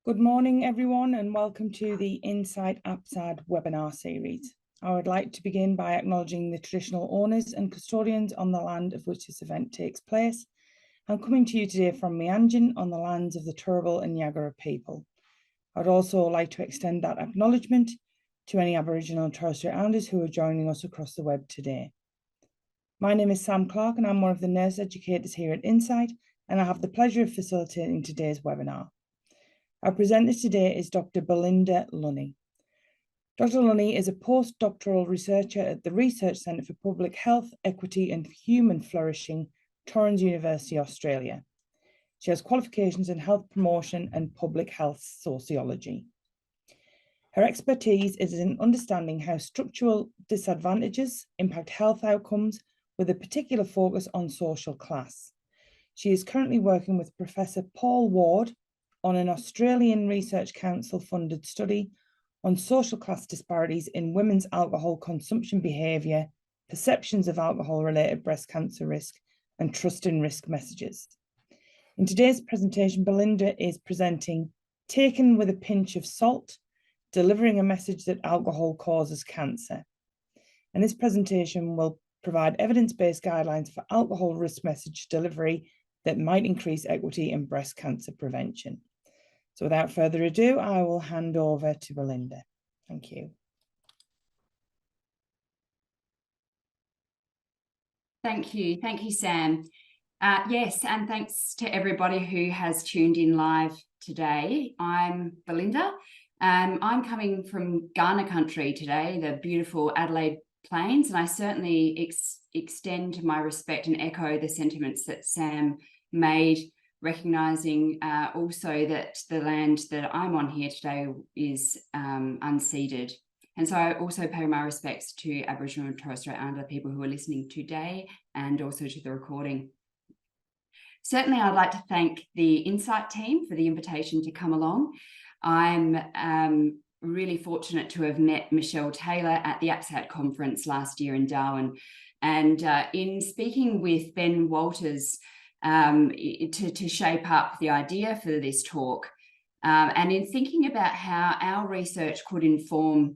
Good morning, everyone, and welcome to the Insight APSAD webinar series. I would like to begin by acknowledging the traditional owners and custodians on the land of which this event takes place. I'm coming to you today from Meanjin on the lands of the Turrbal and Yagara people. I'd also like to extend that acknowledgement to any Aboriginal and Torres Strait Islanders who are joining us across the web today. My name is Sam Clark and I'm one of the nurse educators here at Insight, and I have the pleasure of facilitating today's webinar. Our presenter today is Dr. Belinda Lunnay. Dr. Lunnay is a postdoctoral researcher at the Research Centre for Public Health, Equity and Human Flourishing, Torrens University Australia. She has qualifications in health promotion and public health sociology. Her expertise is in understanding how structural disadvantages impact health outcomes, with a particular focus on social class. She is currently working with Professor Paul Ward on an Australian Research Council funded study on social class disparities in women's alcohol consumption behaviour, perceptions of alcohol-related breast cancer risk, and trust in risk messages. In today's presentation, Belinda is presenting Taken with a Pinch of Salt, Delivering a Message that Alcohol Causes Cancer. And this presentation will provide evidence-based guidelines for alcohol risk message delivery that might increase equity in breast cancer prevention. So without further ado, I will hand over to Belinda. Thank you. Thank you, Sam. Yes, and thanks to everybody who has tuned in live today. I'm Belinda. I'm coming from Kaurna country today, the beautiful Adelaide Plains, and I certainly extend my respect and echo the sentiments that Sam made, recognising also that the land that I'm on here today is unceded. And so I also pay my respects to Aboriginal and Torres Strait Islander people who are listening today and also to the recording. Certainly, I'd like to thank the Insight team for the invitation to come along. I'm really fortunate to have met Michelle Taylor at the APSAT conference last year in Darwin. And in speaking with Ben Walters, to shape up the idea for this talk, and in thinking about how our research could inform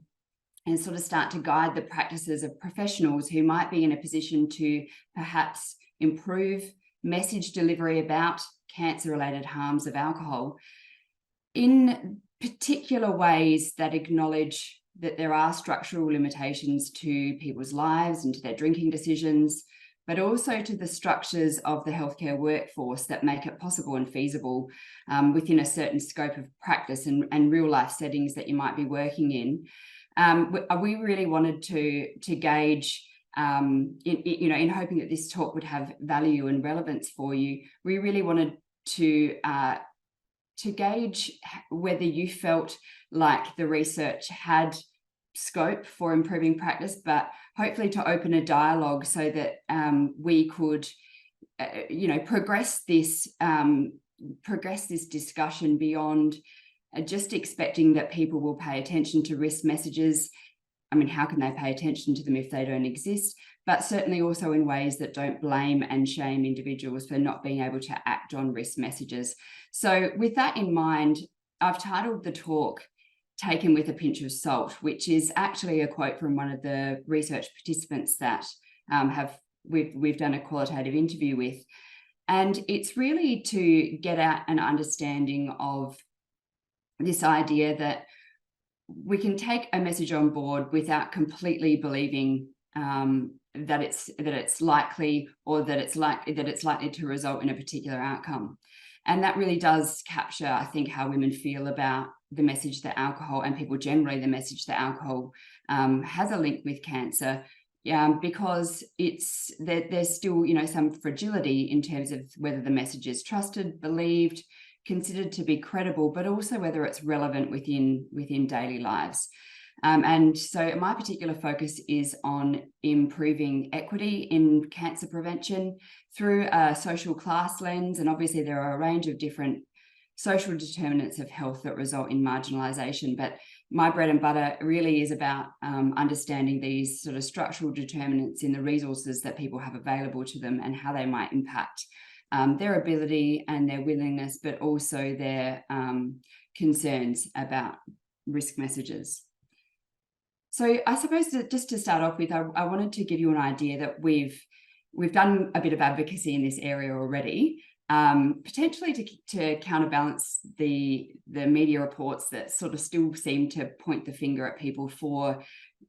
and sort of start to guide the practices of professionals who might be in a position to perhaps improve message delivery about cancer-related harms of alcohol in particular ways that acknowledge that there are structural limitations to people's lives and to their drinking decisions, but also to the structures of the healthcare workforce that make it possible and feasible within a certain scope of practice and real life settings that you might be working in. We really wanted to gauge, in hoping that this talk would have value and relevance for you, we really wanted to gauge whether you felt like the research had scope for improving practice, but hopefully to open a dialogue so that we could, progress this discussion beyond just expecting that people will pay attention to risk messages. I mean, how can they pay attention to them if they don't exist? But certainly also in ways that don't blame and shame individuals for not being able to act on risk messages. So with that in mind, I've titled the talk Taken with a Pinch of Salt, which is actually a quote from one of the research participants that we've done a qualitative interview with. And it's really to get at an understanding of this idea that we can take a message on board without completely believing that it's likely or that it's likely to result in a particular outcome. And that really does capture, I think, how women feel about the message that alcohol, and people generally, the message that alcohol has a link with cancer, because there's still, some fragility in terms of whether the message is trusted, believed, considered to be credible, but also whether it's relevant within daily lives. And so my particular focus is on improving equity in cancer prevention through a social class lens. And obviously there are a range of different social determinants of health that result in marginalisation. But my bread and butter really is about understanding these sort of structural determinants in the resources that people have available to them and how they might impact their ability and their willingness, but also their concerns about risk messages. So I suppose that just to start off with, I wanted to give you an idea that we've done a bit of advocacy in this area already, potentially to counterbalance the media reports that sort of still seem to point the finger at people for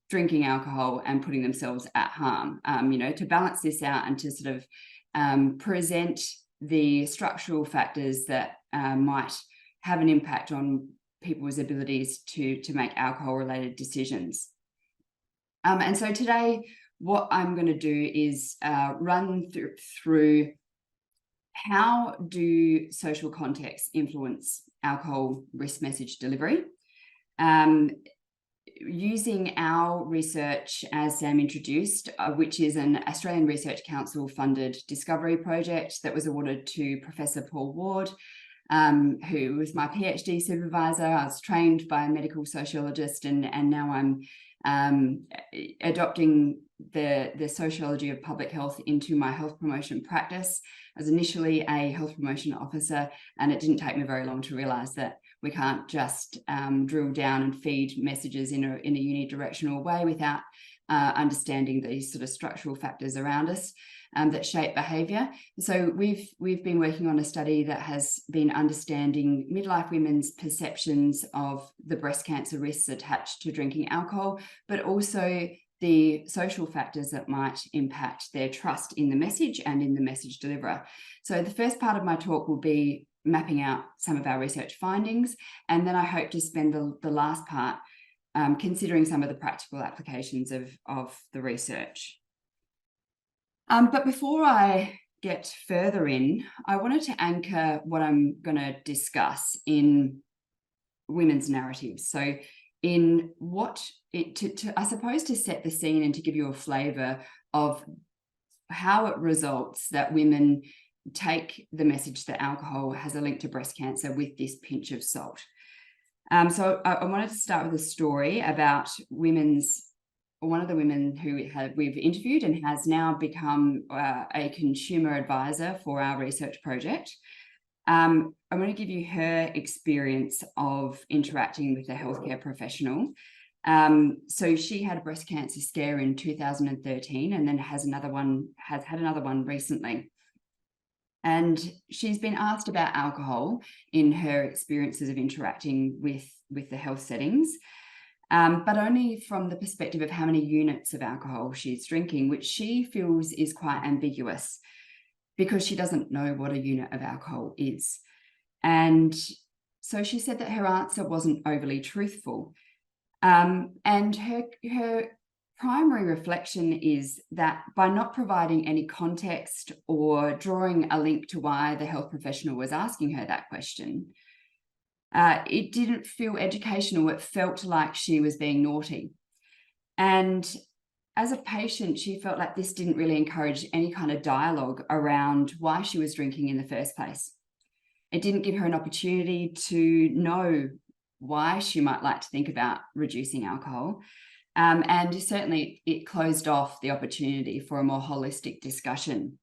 drinking alcohol and putting themselves at harm, to balance this out and to sort of present the structural factors that might have an impact on people's abilities to make alcohol-related decisions. And so today, what I'm going to do is run through how do social contexts influence alcohol risk message delivery. Using our research, as Sam introduced, which is an Australian Research Council funded discovery project that was awarded to Professor Paul Ward, who was my PhD supervisor. I was trained by a medical sociologist, and now I'm adopting the sociology of public health into my health promotion practice. I was initially a health promotion officer, and it didn't take me very long to realise that we can't just drill down and feed messages in a unidirectional way without understanding these sort of structural factors around us that shape behaviour. So we've been working on a study that has been understanding midlife women's perceptions of the breast cancer risks attached to drinking alcohol, but also the social factors that might impact their trust in the message and in the message deliverer. So the first part of my talk will be mapping out some of our research findings, and then I hope to spend the last part considering some of the practical applications of the research. But before I get further in, I wanted to anchor what I'm going to discuss in women's narratives. So I suppose to set the scene and to give you a flavour of how it results that women take the message that alcohol has a link to breast cancer with this pinch of salt. So I wanted to start with a story about one of the women who we've interviewed and has now become a consumer advisor for our research project. I'm going to give you her experience of interacting with a healthcare professional. So she had a breast cancer scare in 2013 and then has had another one recently. And she's been asked about alcohol in her experiences of interacting with the health settings, but only from the perspective of how many units of alcohol she's drinking, which she feels is quite ambiguous because she doesn't know what a unit of alcohol is. And so she said that her answer wasn't overly truthful. And her primary reflection is that by not providing any context or drawing a link to why the health professional was asking her that question, it didn't feel educational. It felt like she was being naughty. And as a patient, she felt like this didn't really encourage any kind of dialogue around why she was drinking in the first place. It didn't give her an opportunity to know why she might like to think about reducing alcohol. And certainly it closed off the opportunity for a more holistic discussion.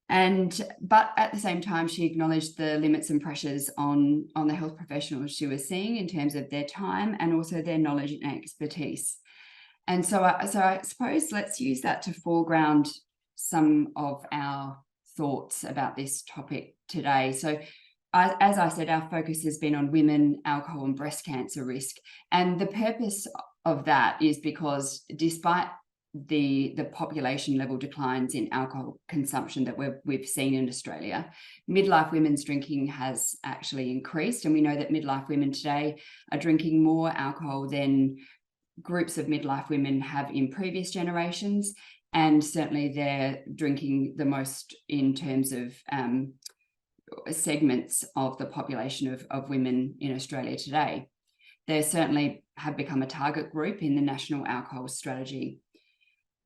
But at the same time, she acknowledged the limits and pressures on the health professionals she was seeing in terms of their time and also their knowledge and expertise. And so I suppose let's use that to foreground some of our thoughts about this topic today. So as I said, our focus has been on women, alcohol and breast cancer risk. And the purpose of that is because despite the population level declines in alcohol consumption that we've seen in Australia, midlife women's drinking has actually increased. And we know that midlife women today are drinking more alcohol than groups of midlife women have in previous generations. And certainly they're drinking the most in terms of segments of the population of women in Australia today. They certainly have become a target group in the National Alcohol Strategy.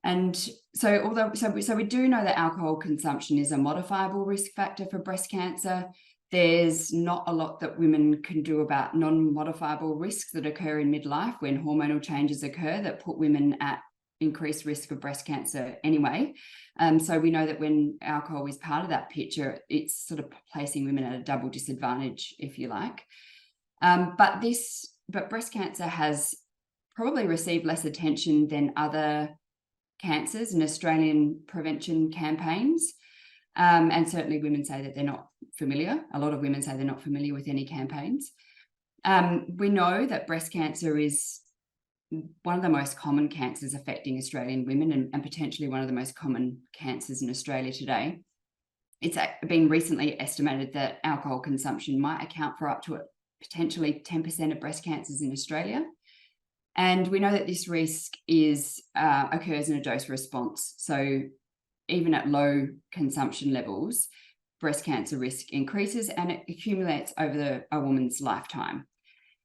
And so we do know that alcohol consumption is a modifiable risk factor for breast cancer. There's not a lot that women can do about non-modifiable risks that occur in midlife when hormonal changes occur that put women at increased risk of breast cancer anyway. So we know that when alcohol is part of that picture, it's sort of placing women at a double disadvantage, if you like. But breast cancer has probably received less attention than other cancers in Australian prevention campaigns. And certainly women say that they're not familiar. A lot of women say they're not familiar with any campaigns. We know that breast cancer is one of the most common cancers affecting Australian women, and potentially one of the most common cancers in Australia today. It's been recently estimated that alcohol consumption might account for up to potentially 10% of breast cancers in Australia. And we know that this risk occurs in a dose response. So even at low consumption levels, breast cancer risk increases and it accumulates over a woman's lifetime.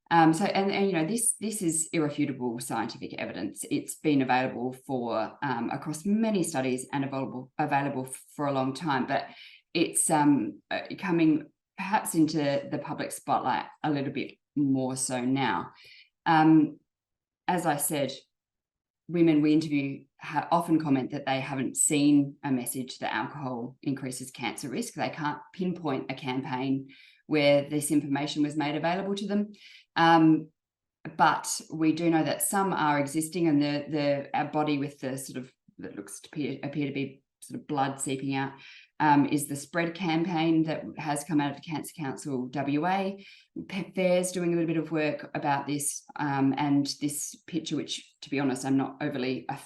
This is irrefutable scientific evidence. It's been available for across many studies and available for a long time, but it's coming perhaps into the public spotlight a little bit more so now. As I said, women we interview often comment that they haven't seen a message that alcohol increases cancer risk. They can't pinpoint a campaign where this information was made available to them. But we do know that some are existing, and our body with the sort of that looks to appear to be sort of blood seeping out is the Spread campaign that has come out of the Cancer Council WA. FAIR's doing a little bit of work about this, and this picture, which to be honest, I'm not overly a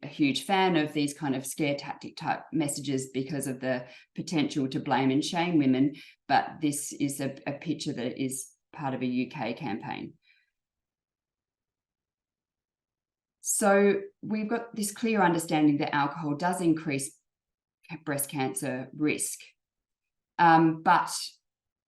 huge fan of these kind of scare tactic type messages because of the potential to blame and shame women. But this is a picture that is part of a UK campaign. So we've got this clear understanding that alcohol does increase breast cancer risk. But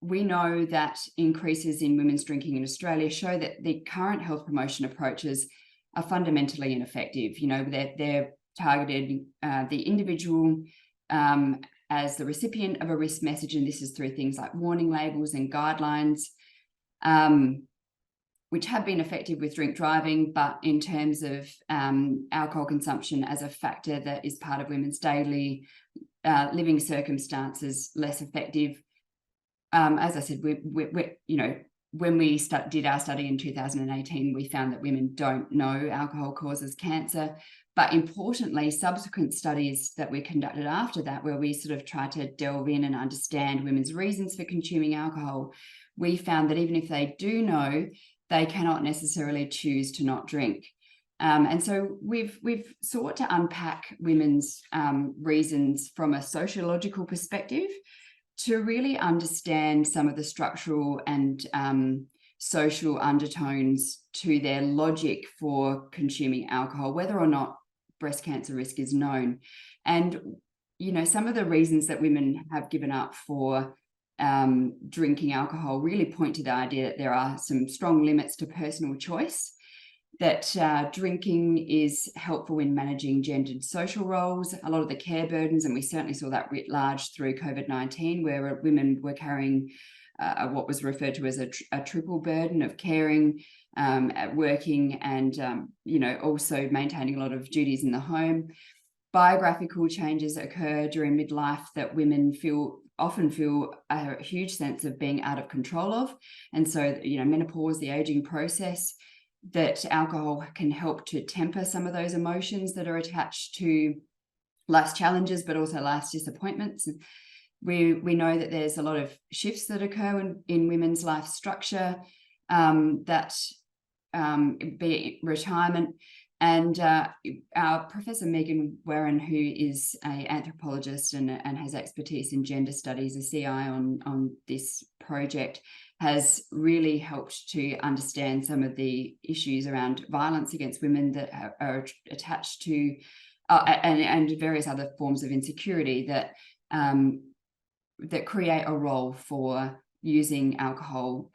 we know that increases in women's drinking in Australia show that the current health promotion approaches are fundamentally ineffective. You know, they're targeted the individual as the recipient of a risk message, and this is through things like warning labels and guidelines, which have been effective with drink driving, but in terms of alcohol consumption as a factor that is part of women's daily living circumstances, less effective. As I said, when we did our study in 2018, we found that women don't know alcohol causes cancer. But importantly, subsequent studies that we conducted after that, where we sort of tried to delve in and understand women's reasons for consuming alcohol, we found that even if they do know, they cannot necessarily choose to not drink. And so we've sought to unpack women's reasons from a sociological perspective to really understand some of the structural and social undertones to their logic for consuming alcohol, whether or not breast cancer risk is known. And, you know, some of the reasons that women have given up for drinking alcohol really point to the idea that there are some strong limits to personal choice, that drinking is helpful in managing gendered social roles, a lot of the care burdens, and we certainly saw that writ large through COVID-19, where women were carrying what was referred to as a triple burden of caring, working, and also maintaining a lot of duties in the home. Biographical changes occur during midlife that women often feel a huge sense of being out of control of, and so menopause, the aging process, that alcohol can help to temper some of those emotions that are attached to life's challenges, but also life's disappointments. We know that there's a lot of shifts that occur in women's life structure, that be retirement. And our Professor Megan Warren, who is an anthropologist and has expertise in gender studies, a CI on this project, has really helped to understand some of the issues around violence against women that are attached to, and various other forms of insecurity that create a role for using alcohol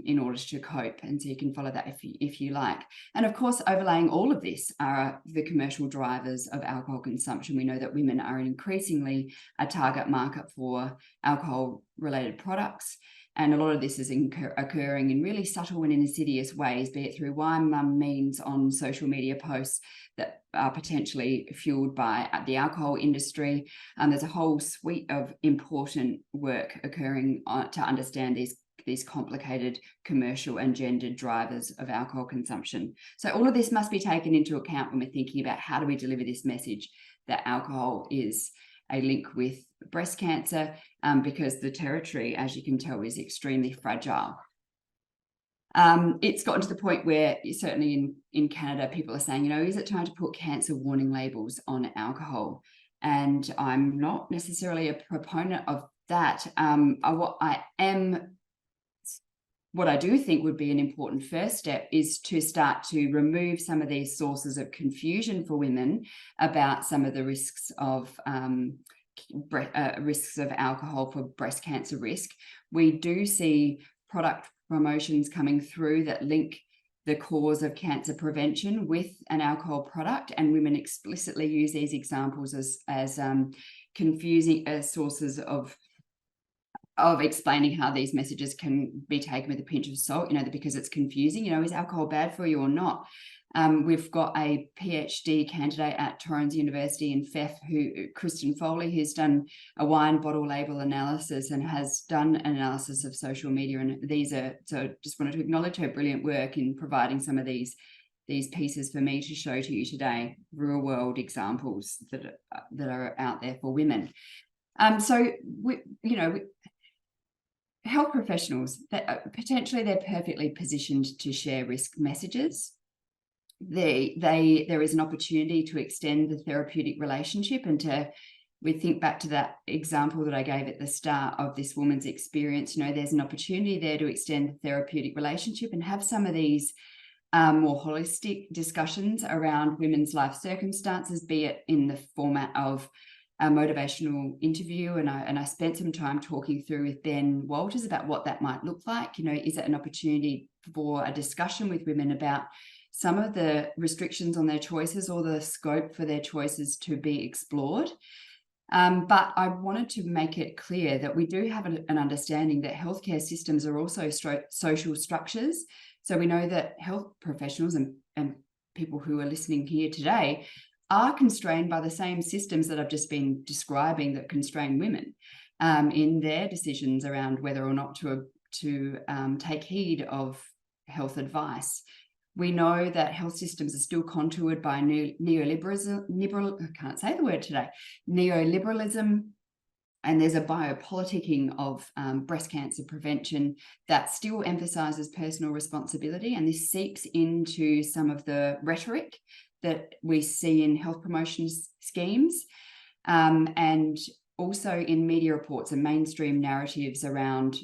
in order to cope. And so you can follow that if you like. And of course, overlaying all of this are the commercial drivers of alcohol consumption. We know that women are increasingly a target market for alcohol-related products. And a lot of this is occurring in really subtle and insidious ways, be it through why mum means on social media posts that are potentially fueled by the alcohol industry. There's a whole suite of important work occurring to understand these complicated commercial and gendered drivers of alcohol consumption. So all of this must be taken into account when we're thinking about how do we deliver this message that alcohol is a link with breast cancer, because the territory, as you can tell, is extremely fragile. It's gotten to the point where certainly in Canada, people are saying, is it time to put cancer warning labels on alcohol? And I'm not necessarily a proponent of that. What I do think would be an important first step is to start to remove some of these sources of confusion for women about some of the risks of alcohol for breast cancer risk. We do see product promotions coming through that link the cause of cancer prevention with an alcohol product, and women explicitly use these examples as confusing sources of explaining how these messages can be taken with a pinch of salt, because it's confusing. Is alcohol bad for you or not? We've got a PhD candidate at Torrens University in FEF, Kristen Foley, who's done a wine bottle label analysis and has done an analysis of social media. And so just wanted to acknowledge her brilliant work in providing some of these pieces for me to show to you today, real world examples that are out there for women. Health professionals, potentially they're perfectly positioned to share risk messages. There is an opportunity to extend the therapeutic relationship, and we think back to that example that I gave at the start of this woman's experience. There's an opportunity there to extend the therapeutic relationship and have some of these more holistic discussions around women's life circumstances, be it in the format of a motivational interview. And I spent some time talking through with Ben Walters about what that might look like. Is it an opportunity for a discussion with women about some of the restrictions on their choices or the scope for their choices to be explored? But I wanted to make it clear that we do have an understanding that healthcare systems are also social structures. So we know that health professionals and people who are listening here today are constrained by the same systems that I've just been describing that constrain women in their decisions around whether or not to take heed of health advice. We know that health systems are still contoured by neoliberalism, and there's a biopoliticking of breast cancer prevention that still emphasises personal responsibility, and this seeps into some of the rhetoric that we see in health promotion schemes, and also in media reports and mainstream narratives around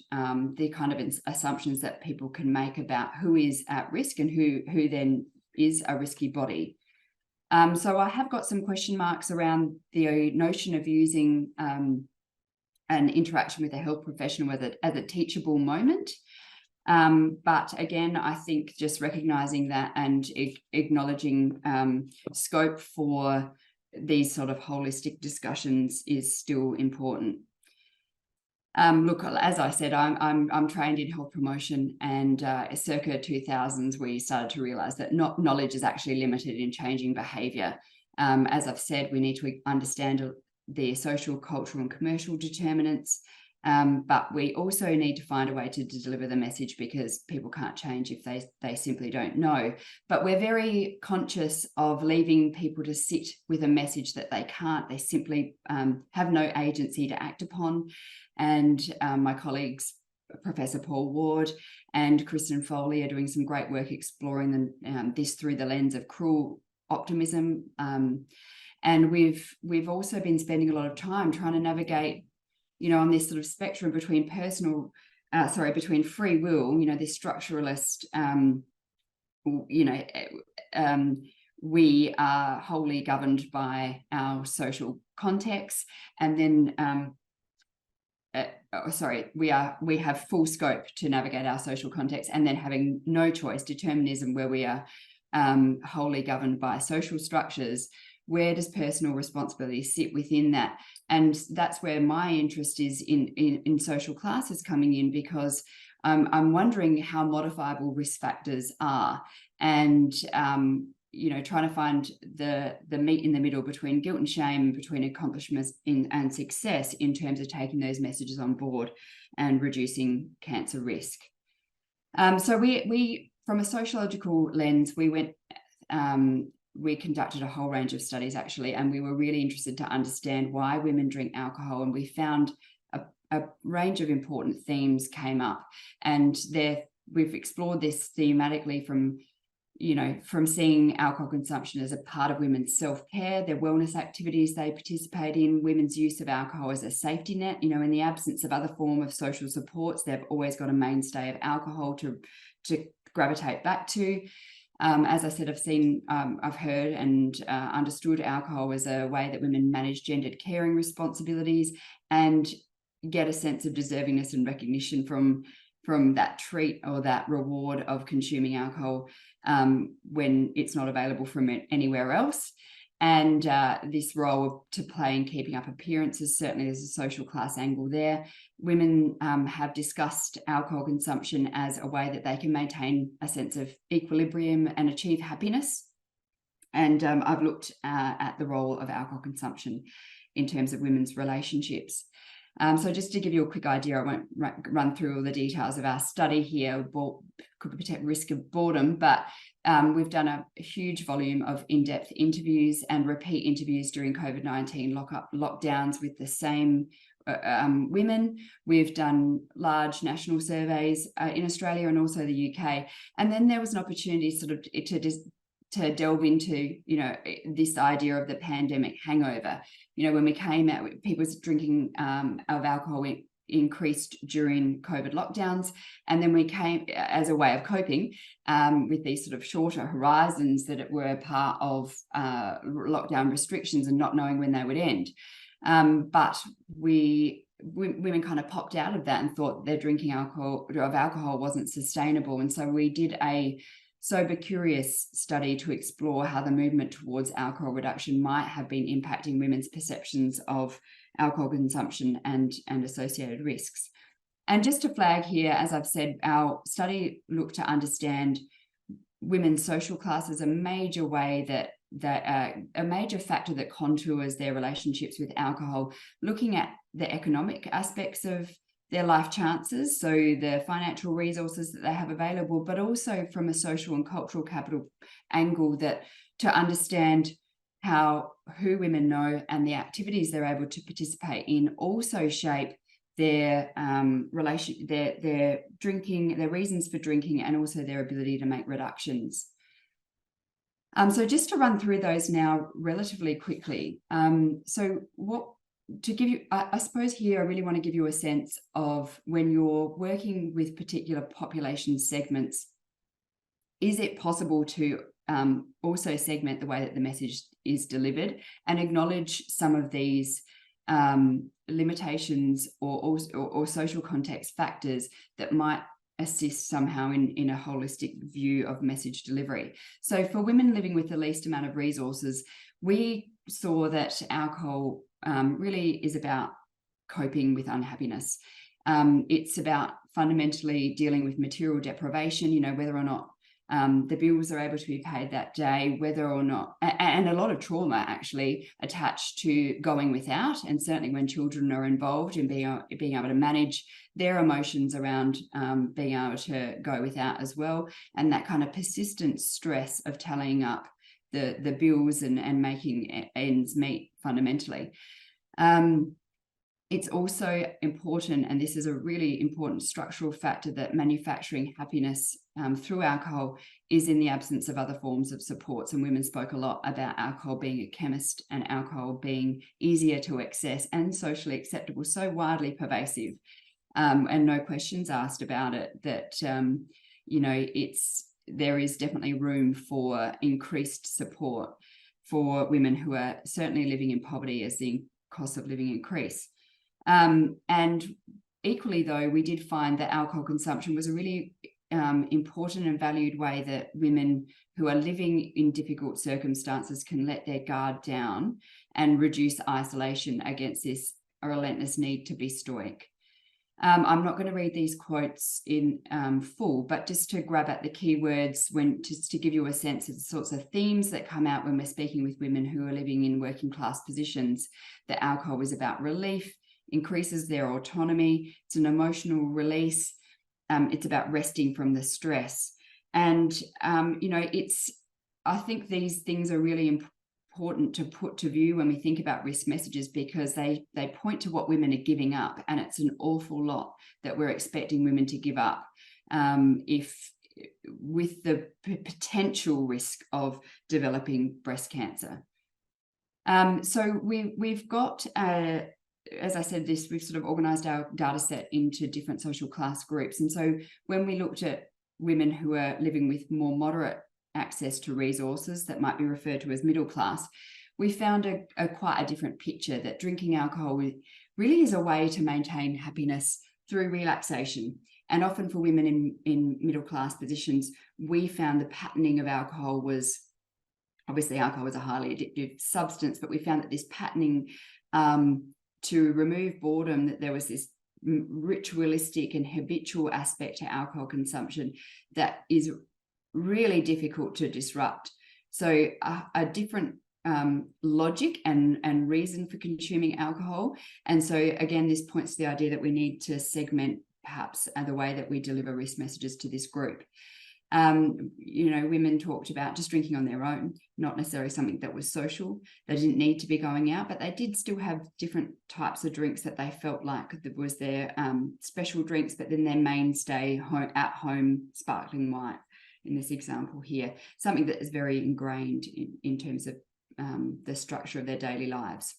the kind of assumptions that people can make about who is at risk and who then is a risky body. So I have got some question marks around the notion of using an interaction with a health professional as a teachable moment. But again, I think just recognizing that and acknowledging scope for these sort of holistic discussions is still important. Look, as I said, I'm trained in health promotion, and circa 2000s, we started to realize that knowledge is actually limited in changing behavior. As I've said, we need to understand the social, cultural, and commercial determinants. But we also need to find a way to deliver the message, because people can't change if they simply don't know. But we're very conscious of leaving people to sit with a message that they simply have no agency to act upon. And my colleagues, Professor Paul Ward and Kristen Foley, are doing some great work exploring this through the lens of cruel optimism. And we've also been spending a lot of time trying to navigate on this sort of spectrum between between free will, this structuralist, we are wholly governed by our social context, and then, we have full scope to navigate our social context, and then having no choice, determinism, where we are wholly governed by social structures. where does personal responsibility sit within that? And that's where my interest is in social classes coming in, because I'm wondering how modifiable risk factors are, and trying to find the meat in the middle between guilt and shame, between accomplishments and success, in terms of taking those messages on board and reducing cancer risk. So we from a sociological lens, we conducted a whole range of studies, actually, and we were really interested to understand why women drink alcohol, and we found a range of important themes came up, and we've explored this thematically from seeing alcohol consumption as a part of women's self-care, their wellness activities they participate in, women's use of alcohol as a safety net. In the absence of other form of social supports, they've always got a mainstay of alcohol to gravitate back to. As I said, I've heard and understood alcohol as a way that women manage gendered caring responsibilities and get a sense of deservingness and recognition from that treat or that reward of consuming alcohol when it's not available from it anywhere else. And this role to play in keeping up appearances, certainly there's a social class angle there. Women have discussed alcohol consumption as a way that they can maintain a sense of equilibrium and achieve happiness. And I've looked at the role of alcohol consumption in terms of women's relationships. So just to give you a quick idea, I won't run through all the details of our study here, could protect risk of boredom, but we've done a huge volume of in-depth interviews and repeat interviews during COVID-19 lockdowns with the same women. We've done large national surveys in Australia and also the UK. And then there was an opportunity to delve into, this idea of the pandemic hangover. When we came out, people's drinking of alcohol increased during COVID lockdowns. And then we came as a way of coping with these sort of shorter horizons that were part of lockdown restrictions and not knowing when they would end. But women kind of popped out of that and thought their drinking of alcohol wasn't sustainable. And so we did a sober curious study to explore how the movement towards alcohol reduction might have been impacting women's perceptions of alcohol consumption and associated risks. And just to flag here, as I've said, our study looked to understand women's social class as a major way that a major factor that contours their relationships with alcohol, looking at the economic aspects of their life chances, so the financial resources that they have available, but also from a social and cultural capital angle, that to understand who women know and the activities they're able to participate in also shape their their drinking, their reasons for drinking, and also their ability to make reductions. So just to run through those now relatively quickly. To give you, I suppose here I really want to give you a sense of, when you're working with particular population segments, is it possible to also segment the way that the message is delivered and acknowledge some of these limitations or social context factors that might assist somehow in a holistic view of message delivery. So for women living with the least amount of resources, we saw that alcohol really is about coping with unhappiness. It's about fundamentally dealing with material deprivation, whether or not the bills are able to be paid that day, whether or not, and a lot of trauma actually attached to going without, and certainly when children are involved in being able to manage their emotions around being able to go without as well, and that kind of persistent stress of tallying up the bills and making ends meet fundamentally. It's also important, and this is a really important structural factor, that manufacturing happiness through alcohol is in the absence of other forms of supports. And women spoke a lot about alcohol being a chemist and alcohol being easier to access and socially acceptable, so widely pervasive, and no questions asked about it, that, there is definitely room for increased support for women who are certainly living in poverty as the cost of living increase. And equally, though, we did find that alcohol consumption was a really important and valued way that women who are living in difficult circumstances can let their guard down and reduce isolation against this relentless need to be stoic. I'm not going to read these quotes in full, but just to grab at the key words, just to give you a sense of the sorts of themes that come out when we're speaking with women who are living in working class positions. That alcohol is about relief, increases their autonomy, it's an emotional release, it's about resting from the stress. And, I think these things are really important to put to view when we think about risk messages, because they point to what women are giving up, and it's an awful lot that we're expecting women to give up with the potential risk of developing breast cancer. So we've got, as I said, we've sort of organised our data set into different social class groups. And so when we looked at women who are living with more moderate access to resources that might be referred to as middle class, we found quite a different picture, that drinking alcohol really is a way to maintain happiness through relaxation. And often for women in middle class positions, we found the patterning of alcohol was, obviously alcohol is a highly addictive substance, but we found that this patterning to remove boredom, that there was this ritualistic and habitual aspect to alcohol consumption that is really difficult to disrupt. So a different logic and reason for consuming alcohol. And so again, this points to the idea that we need to segment perhaps the way that we deliver risk messages to this group. Women talked about just drinking on their own, not necessarily something that was social. They didn't need to be going out, but they did still have different types of drinks that they felt like that was their special drinks, but then their mainstay at home sparkling white in this example here, something that is very ingrained in terms of the structure of their daily lives.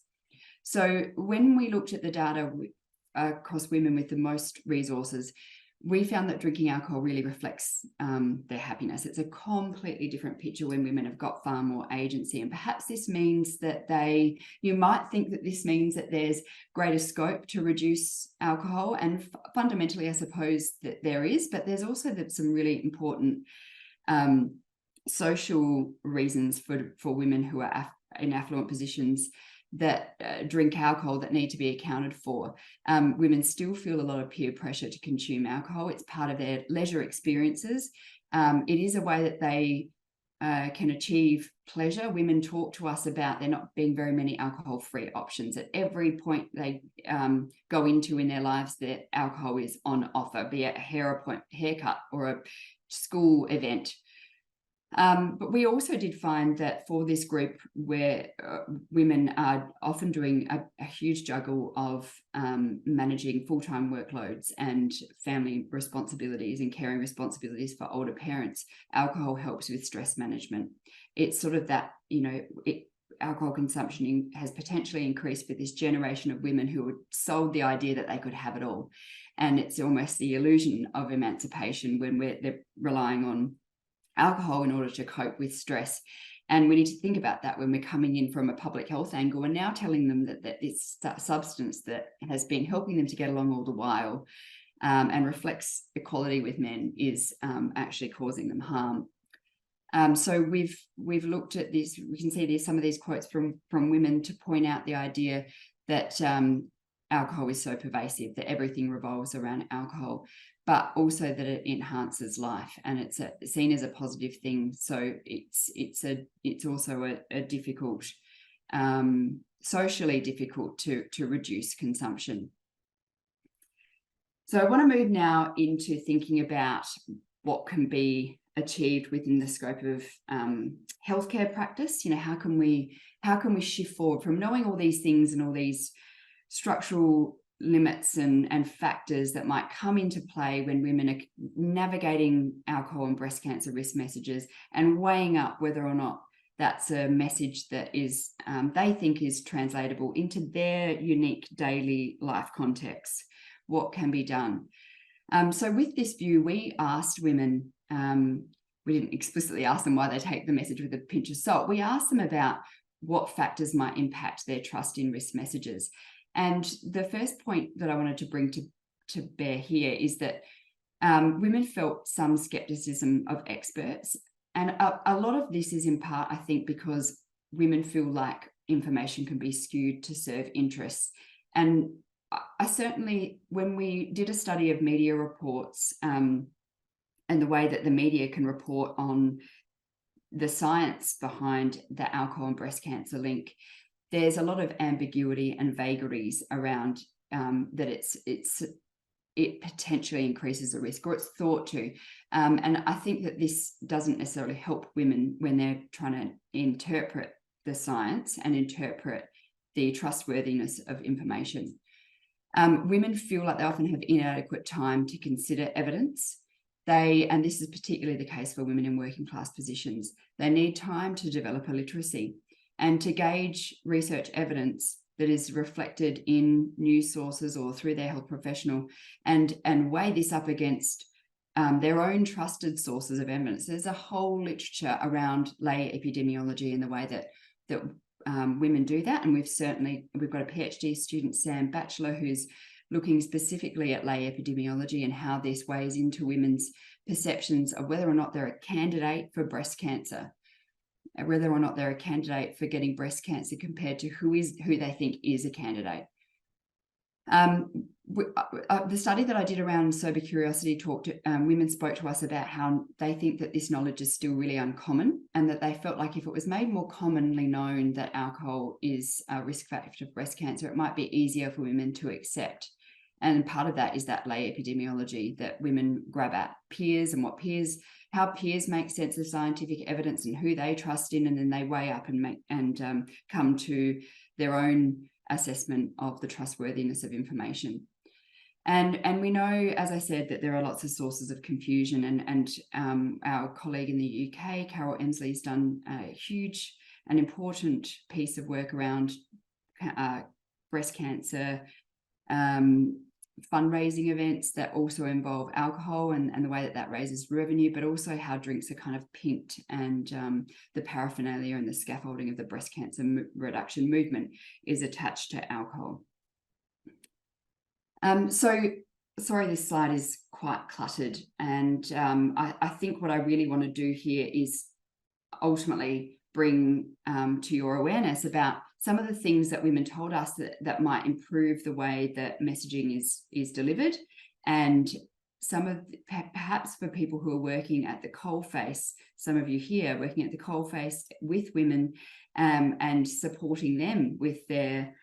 So when we looked at the data across women with the most resources, we found that drinking alcohol really reflects their happiness. It's a completely different picture when women have got far more agency. And perhaps this means that you might think that this means that there's greater scope to reduce alcohol. And fundamentally, I suppose that there is, but there's also some really important social reasons for women who are in affluent positions that drink alcohol that need to be accounted for. Women still feel a lot of peer pressure to consume alcohol. It's part of their leisure experiences. It is a way that they can achieve pleasure. Women talk to us about there not being very many alcohol-free options. At every point they go into in their lives, that alcohol is on offer, be it a haircut or a school event. But we also did find that for this group, where women are often doing a huge juggle of managing full-time workloads and family responsibilities and caring responsibilities for older parents, alcohol helps with stress management. It's sort of that, alcohol consumption has potentially increased for this generation of women who were sold the idea that they could have it all. And it's almost the illusion of emancipation when they're relying on alcohol in order to cope with stress. And we need to think about that when we're coming in from a public health angle and now telling them that this substance that has been helping them to get along all the while and reflects equality with men is actually causing them harm. So we've looked at this. We can see there's some of these quotes from women to point out the idea that alcohol is so pervasive, that everything revolves around alcohol, but also that it enhances life, and it's seen as a positive thing. So it's also a difficult, socially difficult to reduce consumption. So I want to move now into thinking about what can be achieved within the scope of healthcare practice. How can we shift forward from knowing all these things and all these structural limits and factors that might come into play when women are navigating alcohol and breast cancer risk messages and weighing up whether or not that's a message that is they think is translatable into their unique daily life context. What can be done? So with this view, we asked women, we didn't explicitly ask them why they take the message with a pinch of salt. We asked them about what factors might impact their trust in risk messages. And the first point that I wanted to bring to bear here is that women felt some skepticism of experts. And a lot of this is in part, I think, because women feel like information can be skewed to serve interests. And I certainly, when we did a study of media reports and the way that the media can report on the science behind the alcohol and breast cancer link, there's a lot of ambiguity and vagaries around that it potentially increases the risk, or it's thought to. And I think that this doesn't necessarily help women when they're trying to interpret the science and interpret the trustworthiness of information. Women feel like they often have inadequate time to consider evidence. And this is particularly the case for women in working class positions, they need time to develop a literacy and to gauge research evidence that is reflected in news sources or through their health professional, and weigh this up against their own trusted sources of evidence. There's a whole literature around lay epidemiology and the way that women do that. And we've got a PhD student, Sam Batchelor, who's looking specifically at lay epidemiology and how this weighs into women's perceptions of whether or not they're a candidate for breast cancer, whether or not they're a candidate for getting breast cancer compared to who they think is a candidate. The study that I did around sober curiosity women spoke to us about how they think that this knowledge is still really uncommon, and that they felt like if it was made more commonly known that alcohol is a risk factor for breast cancer, it might be easier for women to accept. And part of that is that lay epidemiology that women grab at peers and how peers make sense of scientific evidence and who they trust in, and then they weigh up and come to their own assessment of the trustworthiness of information. And we know, as I said, that there are lots of sources of confusion, and our colleague in the UK, Carol Emsley, has done a huge and important piece of work around breast cancer fundraising events that also involve alcohol and the way that raises revenue, but also how drinks are kind of pinked, and the paraphernalia and the scaffolding of the breast cancer reduction movement is attached to alcohol. So sorry, this slide is quite cluttered, and I think what I really want to do here is ultimately bring to your awareness about some of the things that women told us that might improve the way that messaging is delivered, and some of perhaps for people who are working at the coalface, some of you here working at the coalface with women and supporting them with their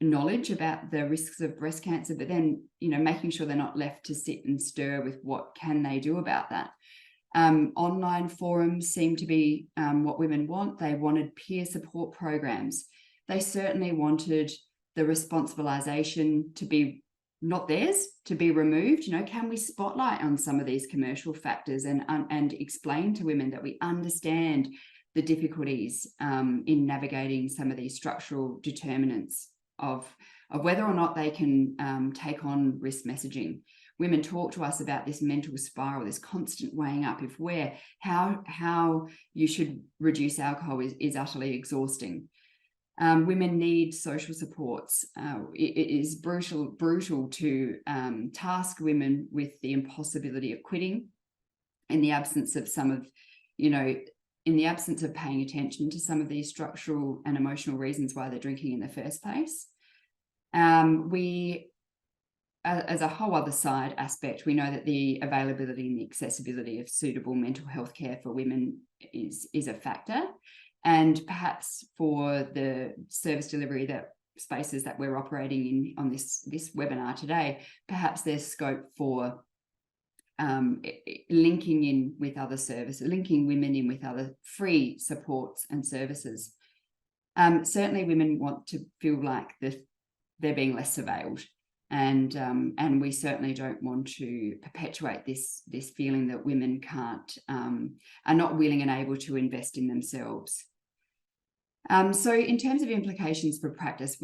knowledge about the risks of breast cancer, but then making sure they're not left to sit and stir with what can they do about that. Online forums seem to be what women want. They wanted peer support programs. They certainly wanted the responsibilization to be not theirs, to be removed. Can we spotlight on some of these commercial factors and explain to women that we understand the difficulties in navigating some of these structural determinants of whether or not they can take on risk messaging. Women talk to us about this mental spiral, this constant weighing up of how you should reduce alcohol is utterly exhausting. Women need social supports. It is brutal to task women with the impossibility of quitting in the absence of in the absence of paying attention to some of these structural and emotional reasons why they're drinking in the first place. As a whole other side aspect, we know that the availability and the accessibility of suitable mental health care for women is a factor. And perhaps for the service delivery spaces that we're operating in on this webinar today, perhaps there's scope for linking in with other services, linking women in with other free supports and services. Certainly women want to feel like they're being less surveilled. And we certainly don't want to perpetuate this feeling that women are not willing and able to invest in themselves. So in terms of implications for practice,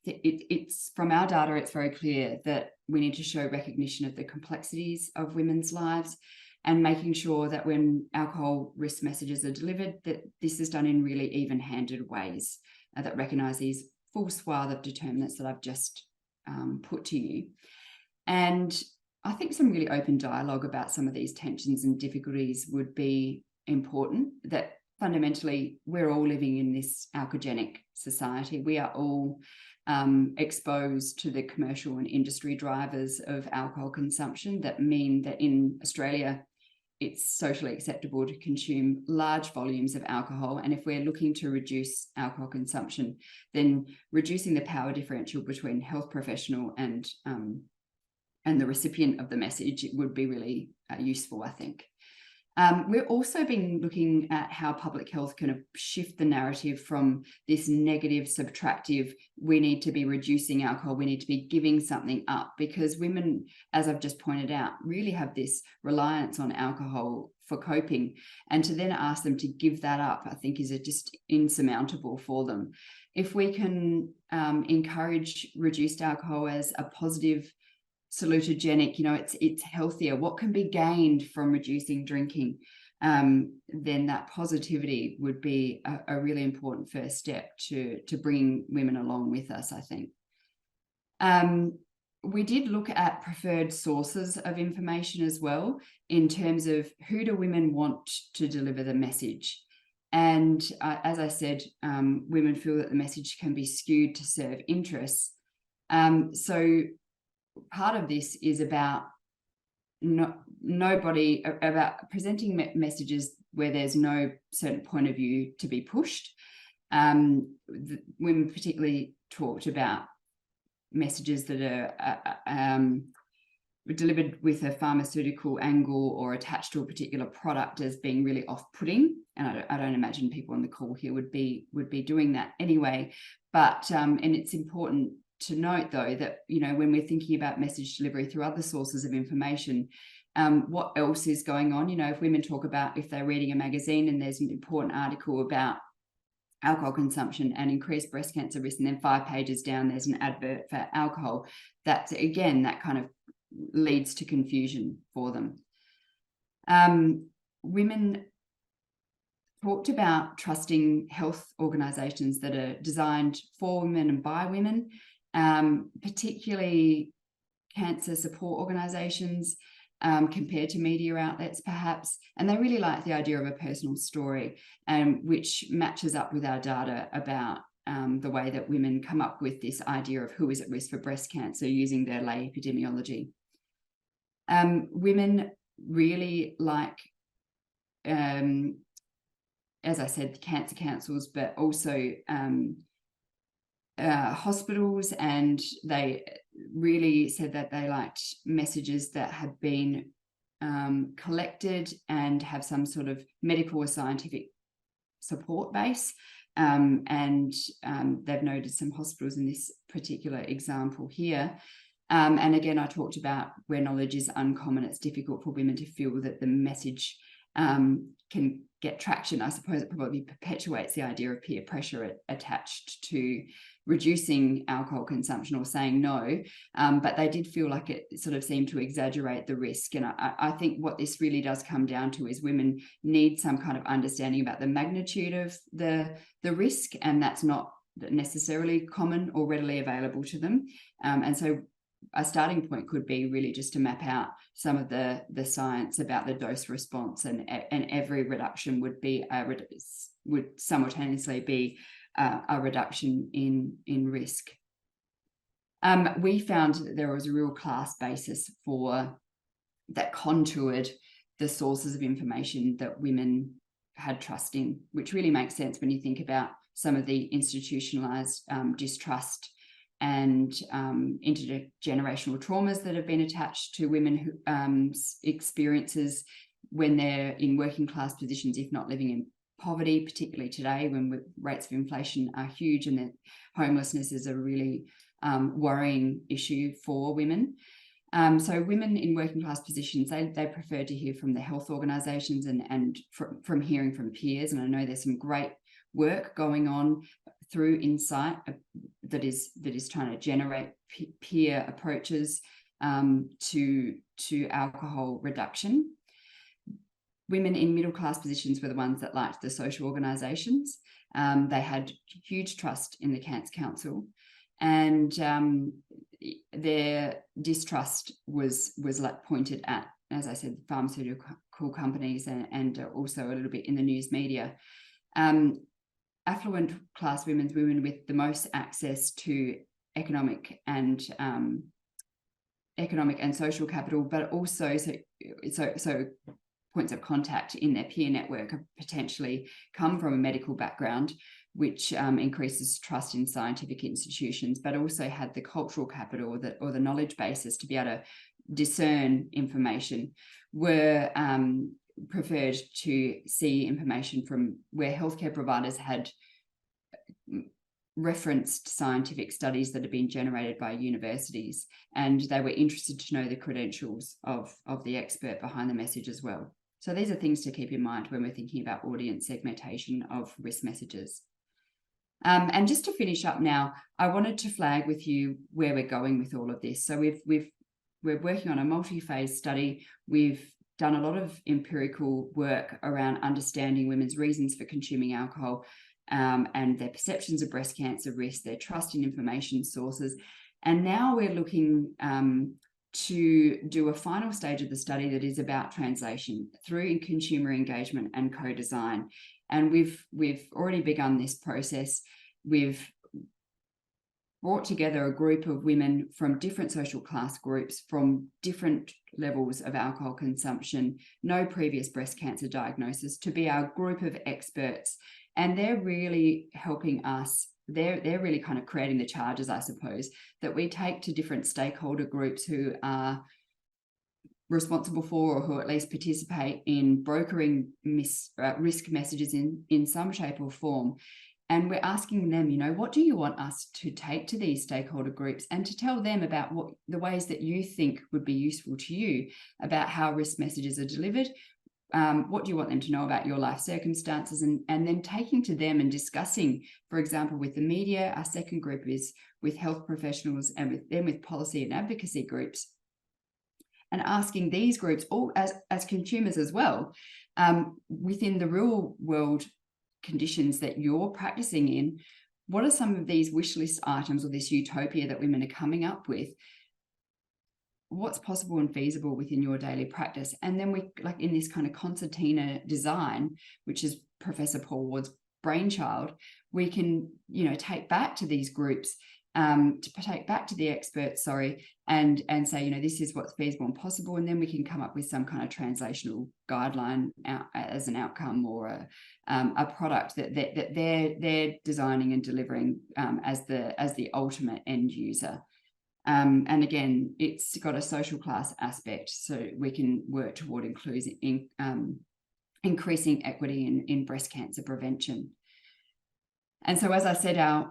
it's from our data, it's very clear that we need to show recognition of the complexities of women's lives, and making sure that when alcohol risk messages are delivered, that this is done in really even-handed ways that recognise these full swath of determinants that I've just put to you. And I think some really open dialogue about some of these tensions and difficulties would be important, that fundamentally we're all living in this alcoholic society. We are all exposed to the commercial and industry drivers of alcohol consumption that mean that in Australia, it's socially acceptable to consume large volumes of alcohol. And if we're looking to reduce alcohol consumption, then reducing the power differential between health professional and the recipient of the message would be really useful, I think. We've also been looking at how public health can shift the narrative from this negative, subtractive, we need to be reducing alcohol, we need to be giving something up, because women, as I've just pointed out, really have this reliance on alcohol for coping, and to then ask them to give that up, I think is just insurmountable for them. If we can encourage reduced alcohol as a positive, salutogenic, it's healthier, what can be gained from reducing drinking, then that positivity would be a really important first step to bring women along with us, I think. We did look at preferred sources of information as well, in terms of who do women want to deliver the message. And as I said, women feel that the message can be skewed to serve interests. So part of this is about about presenting messages where there's no certain point of view to be pushed. Women particularly talked about messages that are delivered with a pharmaceutical angle or attached to a particular product as being really off-putting. And I don't imagine people on the call here would be doing that anyway. But and it's important to note, though, that when we're thinking about message delivery through other sources of information, what else is going on? If women talk about, if they're reading a magazine and there's an important article about alcohol consumption and increased breast cancer risk, and then 5 pages down there's an advert for alcohol, that's again, that kind of leads to confusion for them. Women talked about trusting health organisations that are designed for women and by women, particularly cancer support organisations, compared to media outlets perhaps. And they really like the idea of a personal story, which matches up with our data about the way that women come up with this idea of who is at risk for breast cancer using their lay epidemiology. Women really like, as I said, cancer councils, but also hospitals, and they really said that they liked messages that had been collected and have some sort of medical or scientific support base. And they've noted some hospitals in this particular example here. And again, I talked about where knowledge is uncommon, it's difficult for women to feel that the message can get traction. I suppose it probably perpetuates the idea of peer pressure attached to reducing alcohol consumption or saying no, but they did feel like it sort of seemed to exaggerate the risk. And I think what this really does come down to is women need some kind of understanding about the magnitude of the risk, and that's not necessarily common or readily available to them. And so a starting point could be really just to map out some of the science about the dose response, and every reduction would simultaneously be a reduction in risk. We found that there was a real class basis for that contoured the sources of information that women had trust in, which really makes sense when you think about some of the institutionalized distrust and intergenerational traumas that have been attached to women who experiences when they're in working class positions, if not living in poverty, particularly today when rates of inflation are huge, and that homelessness is a really worrying issue for women. So women in working class positions, they prefer to hear from the health organisations and from hearing from peers. And I know there's some great work going on through Insight that is trying to generate peer approaches to alcohol reduction. Women in middle class positions were the ones that liked the social organisations. They had huge trust in the Cancer Council, and their distrust was like pointed at, as I said, pharmaceutical companies and also a little bit in the news media. Affluent class women with the most access to economic and social capital, but also so points of contact in their peer network potentially come from a medical background, which increases trust in scientific institutions, but also had the cultural capital or the knowledge basis to be able to discern information, were preferred to see information from where healthcare providers had referenced scientific studies that had been generated by universities, and they were interested to know the credentials of the expert behind the message as well. So these are things to keep in mind when we're thinking about audience segmentation of risk messages. And just to finish up now, I wanted to flag with you where we're going with all of this. So we're working on a multi-phase study. We've done a lot of empirical work around understanding women's reasons for consuming alcohol, and their perceptions of breast cancer risk, their trust in information sources. And now we're looking to do a final stage of the study that is about translation through consumer engagement and co-design. And we've already begun this process. We've brought together a group of women from different social class groups, from different levels of alcohol consumption, no previous breast cancer diagnosis, to be our group of experts. And they're really helping us. They're really kind of creating the charges, I suppose, that we take to different stakeholder groups who are responsible for, or who at least participate in brokering risk messages in some shape or form. And we're asking them, what do you want us to take to these stakeholder groups, and to tell them about what the ways that you think would be useful to you about how risk messages are delivered. What do you want them to know about your life circumstances, and then taking to them and discussing, for example, with the media. Our second group is with health professionals, and with policy and advocacy groups, and asking these groups, all as consumers as well, within the real world conditions that you're practicing in, what are some of these wish list items or this utopia that women are coming up with? What's possible and feasible within your daily practice? And then we, like in this kind of concertina design, which is Professor Paul Ward's brainchild, we can, take back to these groups, to take back to the experts, and say, this is what's feasible and possible. And then we can come up with some kind of translational guideline as an outcome, or a product that they're designing and delivering as the ultimate end user. And again, it's got a social class aspect, so we can work toward increasing equity in breast cancer prevention. And so, as I said,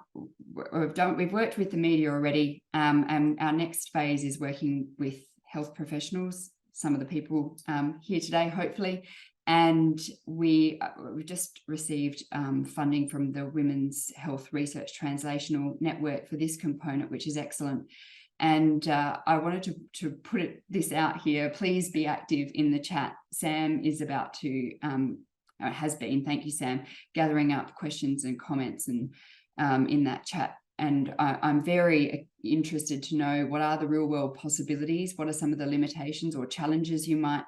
we've worked with the media already, and our next phase is working with health professionals, some of the people here today, hopefully. And we've just received funding from the Women's Health Research Translational Network for this component, which is excellent. And I wanted to put this out here. Please be active in the chat. Sam is about to, has been, thank you, Sam, gathering up questions and comments and in that chat. And I'm very interested to know, what are the real world possibilities? What are some of the limitations or challenges you might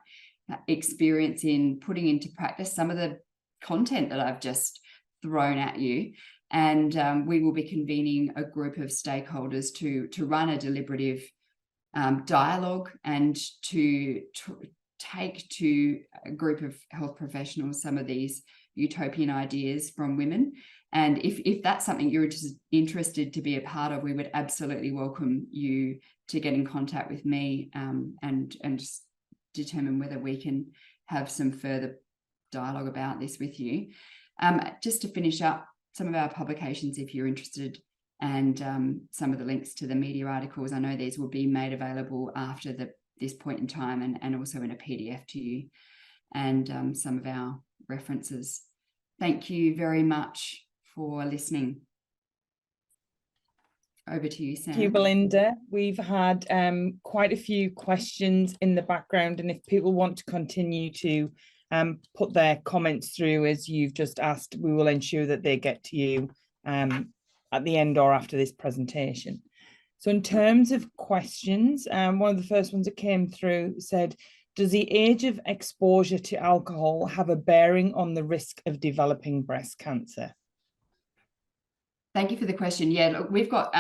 experience in putting into practice some of the content that I've just thrown at you? And we will be convening a group of stakeholders to run a deliberative dialogue, and to take to a group of health professionals some of these utopian ideas from women. And if that's something you're interested to be a part of, we would absolutely welcome you to get in contact with me, and just determine whether we can have some further dialogue about this with you. Just to finish up, some of our publications, if you're interested, and some of the links to the media articles. I know these will be made available after this point in time, and also in a PDF to you, and some of our references. Thank you very much for listening. Over to you, Sam. Thank you, Belinda. We've had quite a few questions in the background, and if people want to continue to put their comments through as you've just asked, we will ensure that they get to you at the end or after this presentation. So in terms of questions, one of the first ones that came through said, does the age of exposure to alcohol have a bearing on the risk of developing breast cancer? Thank you for the question. Yeah, look, we've got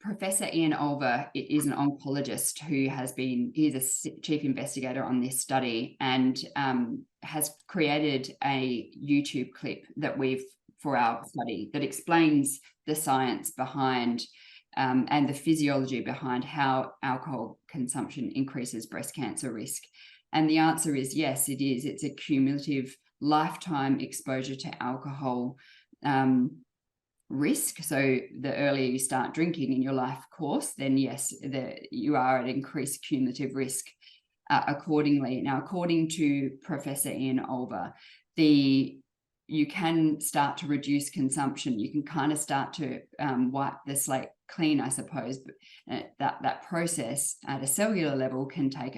Professor Ian Olver is an oncologist who he's a chief investigator on this study and has created a YouTube clip that for our study that explains the science behind and the physiology behind how alcohol consumption increases breast cancer risk. And the answer is yes, it is. It's a cumulative lifetime exposure to alcohol risk. So the earlier you start drinking in your life course, then yes, you are at increased cumulative risk accordingly. Now, according to Professor Ian Olver, you can start to reduce consumption. You can kind of start to wipe the slate clean, I suppose, but that process at a cellular level can take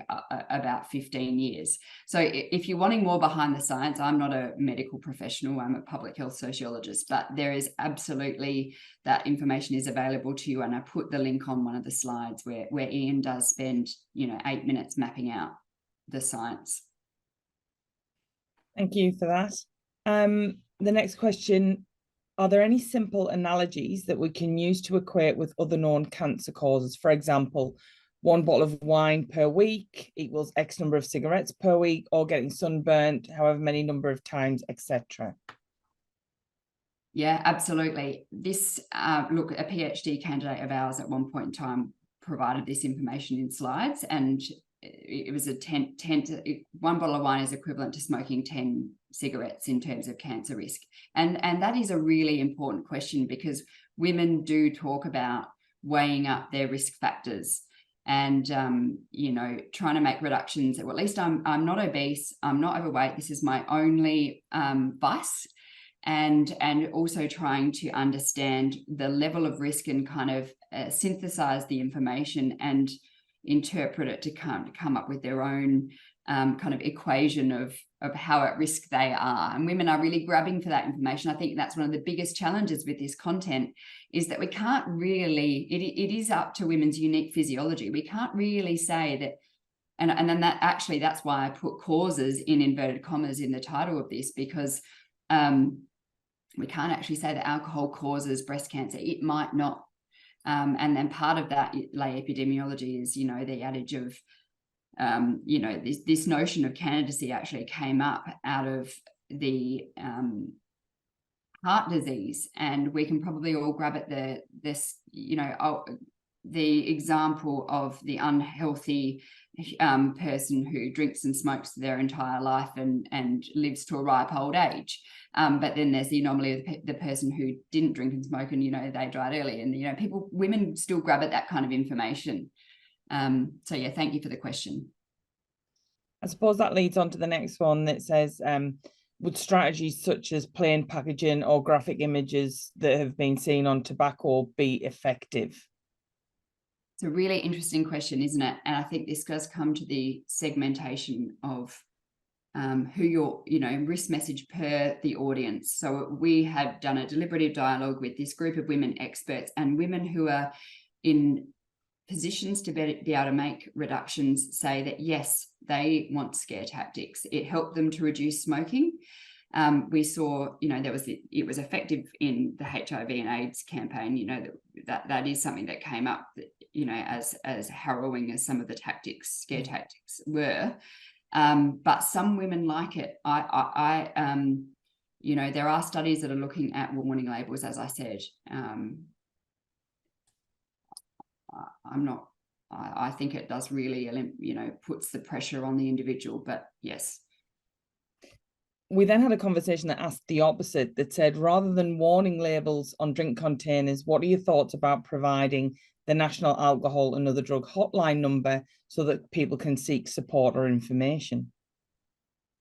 about 15 years. So if you're wanting more behind the science, I'm not a medical professional, I'm a public health sociologist, but there is absolutely, that information is available to you. And I put the link on one of the slides where Ian does spend 8 minutes mapping out the science. Thank you for that. The next question, are there any simple analogies that we can use to equate with other known cancer causes? For example, 1 bottle of wine per week equals X number of cigarettes per week, or getting sunburnt however many number of times, etc. Yeah, absolutely. This, look, a PhD candidate of ours at one point in time provided this information in slides, and it was 1 bottle of wine is equivalent to smoking 10 cigarettes in terms of cancer risk. And that is a really important question, because women do talk about weighing up their risk factors and, trying to make reductions. Well, at least I'm not obese, I'm not overweight, this is my only vice. And also trying to understand the level of risk and kind of synthesize the information and interpret it to come up with their own kind of equation of how at risk they are. And women are really grabbing for that information. I think that's one of the biggest challenges with this content, is that we can't really, it is up to women's unique physiology. We can't really say that, and then that's why I put causes in inverted commas in the title of this, because we can't actually say that alcohol causes breast cancer. It might not. And then part of that lay epidemiology is, the adage of, this notion of candidacy actually came up out of the heart disease, and we can probably all grab at the example of the unhealthy person who drinks and smokes their entire life and lives to a ripe old age. But then there's the anomaly of the person who didn't drink and smoke and, they died early. And, women still grab at that kind of information. So, yeah, thank you for the question. I suppose that leads on to the next one that says, would strategies such as plain packaging or graphic images that have been seen on tobacco be effective? It's a really interesting question, isn't it? And I think this does come to the segmentation of who your, risk message per the audience. So we have done a deliberative dialogue with this group of women experts, and women who are in positions to be able to make reductions say that, yes, they want scare tactics. It helped them to reduce smoking. We saw, it was effective in the HIV and AIDS campaign, that is something that came up, as harrowing as some of the scare tactics were. But some women like it. There are studies that are looking at warning labels, as I said. I think it does really, puts the pressure on the individual, but yes. We then had a conversation that asked the opposite, that said, rather than warning labels on drink containers, what are your thoughts about providing the National Alcohol and Other Drug Hotline number so that people can seek support or information?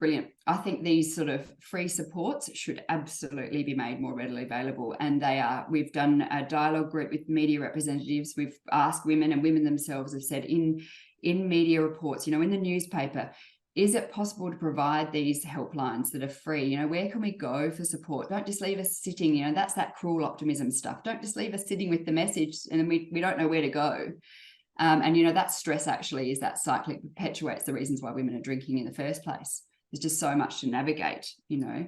Brilliant. I think these sort of free supports should absolutely be made more readily available. And they are. We've done a dialogue group with media representatives. We've asked women, and women themselves have said in media reports, in the newspaper, is it possible to provide these helplines that are free? You know, where can we go for support? Don't just leave us sitting, you know, that's that cruel optimism stuff. Don't just leave us sitting with the message and then we don't know where to go. And, you know, that stress actually is that cycle. It perpetuates the reasons why women are drinking in the first place. There's just so much to navigate, you know.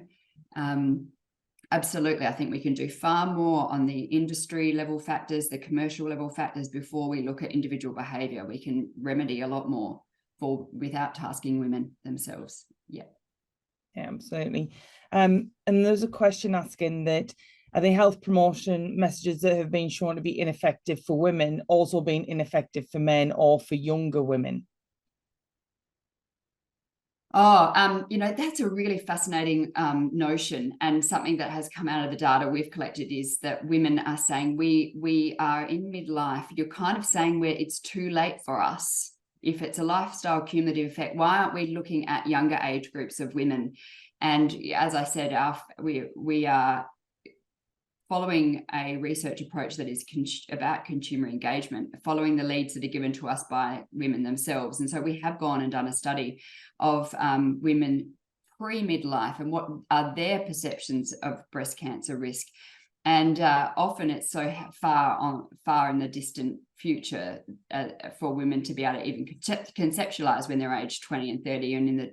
Absolutely, I think we can do far more on the industry level factors, the commercial level factors before we look at individual behaviour. We can remedy a lot more without tasking women themselves. Yeah, absolutely. And there's a question asking that, are the health promotion messages that have been shown to be ineffective for women also being ineffective for men or for younger women? Oh, you know, that's a really fascinating notion, and something that has come out of the data we've collected is that women are saying we are in midlife. You're kind of saying it's too late for us. If it's a lifestyle cumulative effect, why aren't we looking at younger age groups of women? And as I said, we are following a research approach that is about consumer engagement, following the leads that are given to us by women themselves. And so we have gone and done a study of women pre-midlife and what are their perceptions of breast cancer risk. And often it's so far in the distant future for women to be able to even conceptualize when they're aged 20 and 30 and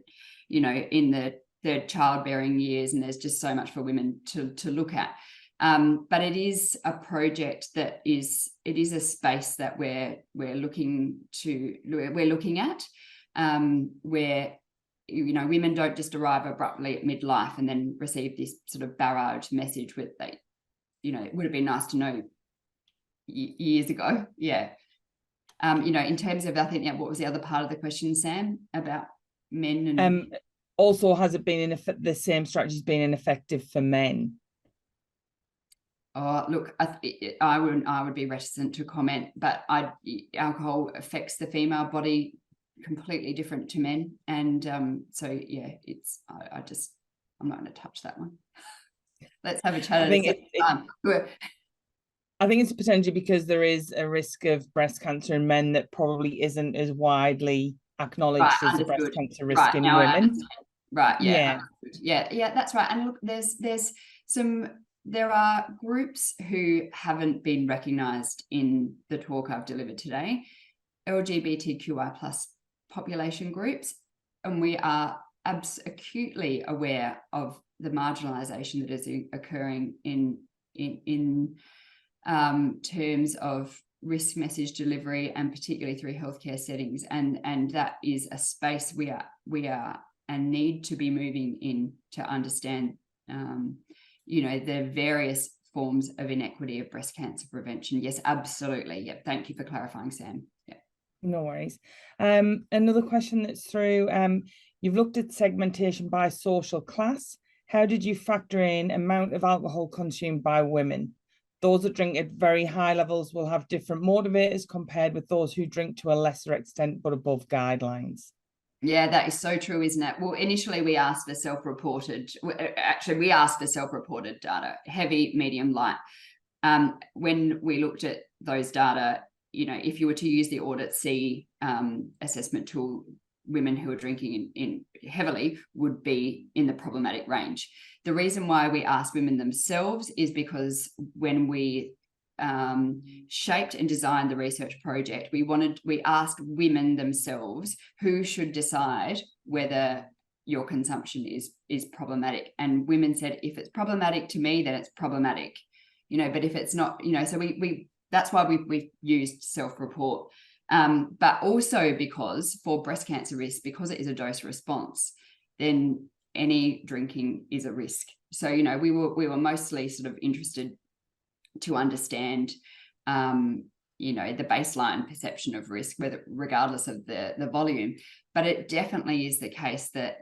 in the third childbearing years. And there's just so much for women to look at. But it is a project that is a space that we're looking at, where, you know, women don't just arrive abruptly at midlife and then receive this sort of barrage message with you know, it would have been nice to know years ago. Yeah. You know, in terms of, I think, what was the other part of the question, Sam, about men? And also, has it been the same strategies been ineffective for men? Oh, look, I would be reticent to comment, but alcohol affects the female body completely different to men, and so yeah, I'm not going to touch that one. Let's have a chat. I think it's potentially because there is a risk of breast cancer in men that probably isn't as widely acknowledged as a breast cancer risk in women. Right. Yeah. Yeah. That's right. And look, there are groups who haven't been recognised in the talk I've delivered today, LGBTQI plus population groups, and we are acutely aware of the marginalisation that is occurring in terms of risk message delivery, and particularly through healthcare settings, and that is a space we are and need to be moving in to understand you know, the various forms of inequity of breast cancer prevention. Yes, absolutely. Yeah, thank you for clarifying, Sam. Yeah. No worries. Another question that's through, you've looked at segmentation by social class. How did you factor in amount of alcohol consumed by women? Those that drink at very high levels will have different motivators compared with those who drink to a lesser extent but above guidelines. Yeah, that is so true, isn't it? Well, initially we asked for self-reported data, heavy, medium, light. When we looked at those data, you know, if you were to use the Audit C assessment tool, women who are drinking in heavily would be in the problematic range. The reason why we asked women themselves is because when we shaped and designed the research project, we asked women themselves who should decide whether your consumption is problematic, and women said, if it's problematic to me, then it's problematic, you know, but if it's not, you know, so we that's why we used self-report, but also because for breast cancer risk, because it is a dose response, then any drinking is a risk. So, you know, we were mostly sort of interested to understand, you know, the baseline perception of risk, regardless of the volume. But it definitely is the case that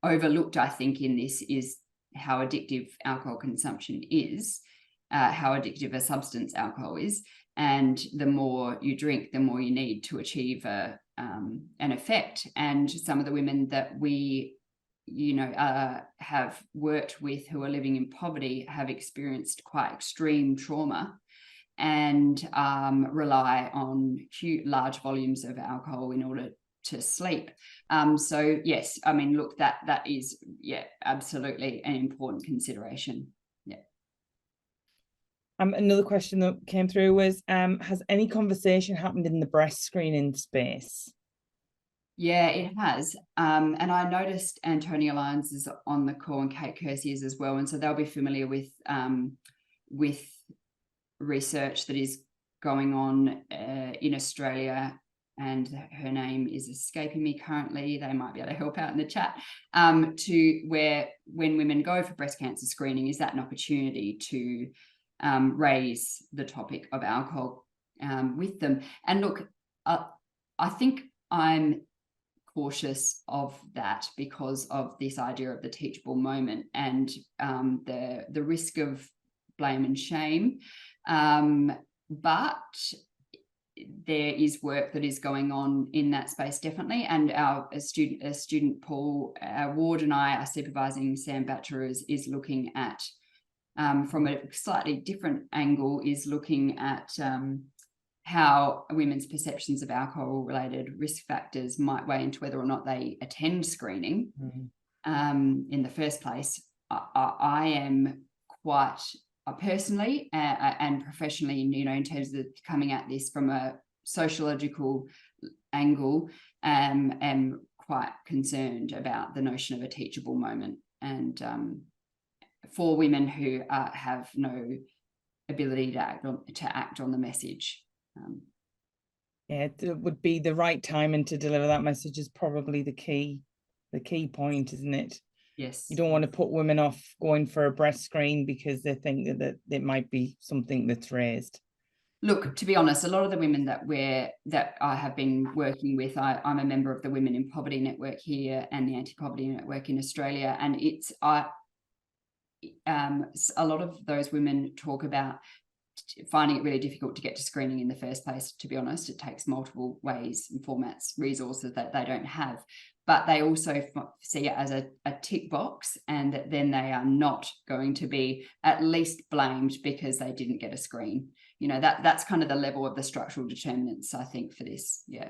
overlooked, I think, in this is how addictive alcohol consumption is, how addictive a substance alcohol is, and the more you drink, the more you need to achieve an effect. And some of the women that we have worked with who are living in poverty have experienced quite extreme trauma and rely on large volumes of alcohol in order sleep. So yes, I mean, look, that is, yeah, absolutely an important consideration. Yeah. Another question that came through was, has any conversation happened in the breast screening space? Yeah, it has. And I noticed Antonia Lyons is on the call and Kate Kersey is as well. And so they'll be familiar with research that is going on in Australia, and her name is escaping me currently. They might be able to help out in the chat, to where when women go for breast cancer screening, is that an opportunity to raise the topic of alcohol with them. And look, I think I'm cautious of that because of this idea of the teachable moment and the risk of blame and shame. But there is work that is going on in that space, definitely. And our student Paul Ward and I are supervising Sam Batcher is looking at, from a slightly different angle, is looking at how women's perceptions of alcohol-related risk factors might weigh into whether or not they attend screening in the first place. I am quite personally and professionally, in terms of coming at this from a sociological angle, am quite concerned about the notion of a teachable moment, and for women who have no ability to act on the message. Yeah, it would be the right timing to deliver that message is probably the key point, isn't it? Yes. You don't want to put women off going for a breast screen because they think that it might be something that's raised. Look, to be honest, a lot of the women that I have been working with, I'm a member of the Women in Poverty Network here and the Anti-Poverty Network in Australia, and a lot of those women talk about finding it really difficult to get to screening in the first place. To be honest, it takes multiple ways and formats, resources that they don't have, but they also see it as a tick box, and that then they are not going to be at least blamed because they didn't get a screen. That's kind of the level of the structural determinants, I think, for this. Yeah.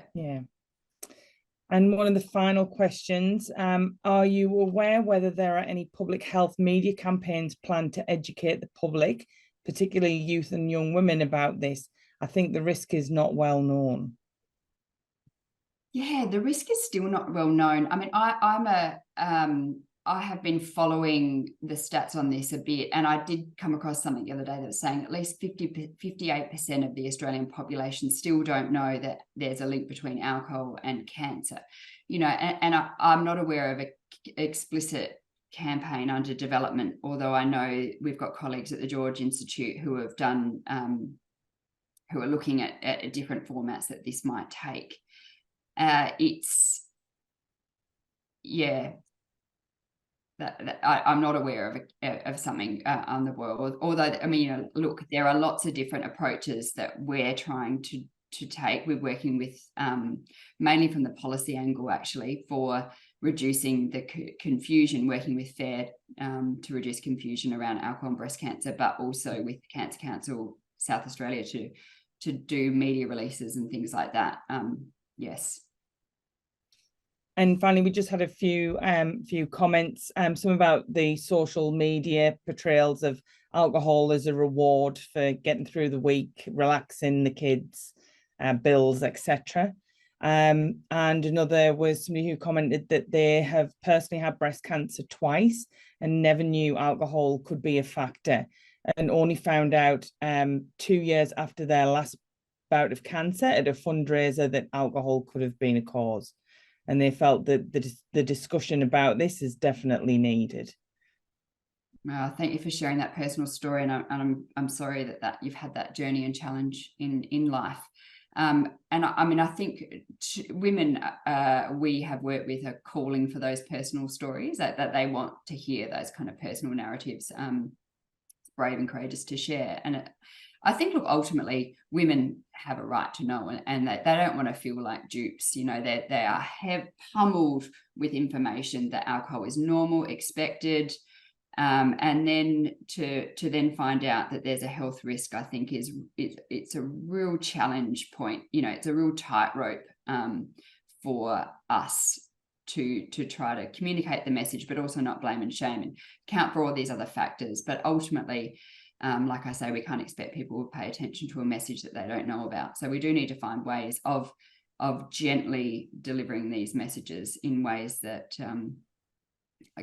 And one of the final questions, are you aware whether there are any public health media campaigns planned to educate the public, particularly youth and young women, about this? I think the risk is not well known. Yeah, the risk is still not well known. I mean, I have been following the stats on this a bit, and I did come across something the other day that was saying at least 58% of the Australian population still don't know that there's a link between alcohol and cancer. I'm not aware of an explicit campaign under development, although I know we've got colleagues at the George Institute who have done, who are looking at different formats that this might take. I'm not aware of something on the world, although, I mean, look, there are lots of different approaches that we're trying to take. We're working with mainly from the policy angle, actually, for reducing the confusion, working with FARE to reduce confusion around alcohol and breast cancer, but also with Cancer Council South Australia to do media releases and things like that. Yes. And finally, we just had a few comments, some about the social media portrayals of alcohol as a reward for getting through the week, relaxing the kids, bills, etc. And another was somebody who commented that they have personally had breast cancer twice and never knew alcohol could be a factor, and only found out 2 years after their last bout of cancer at a fundraiser that alcohol could have been a cause. And they felt that the discussion about this is definitely needed. Thank you for sharing that personal story, and I'm sorry that you've had that journey and challenge in life. And I mean, I think women we have worked with are calling for those personal stories, that they want to hear those kind of personal narratives. Brave and courageous to share, and I think, look, ultimately, women have a right to know, and they don't want to feel like dupes. They are pummeled with information that alcohol is normal, expected, and then to then find out that there's a health risk, I think it's a real challenge point. It's a real tightrope for us to try to communicate the message, but also not blame and shame and account for all these other factors. But ultimately, like I say, we can't expect people to pay attention to a message that they don't know about. So we do need to find ways of gently delivering these messages in ways that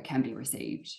can be received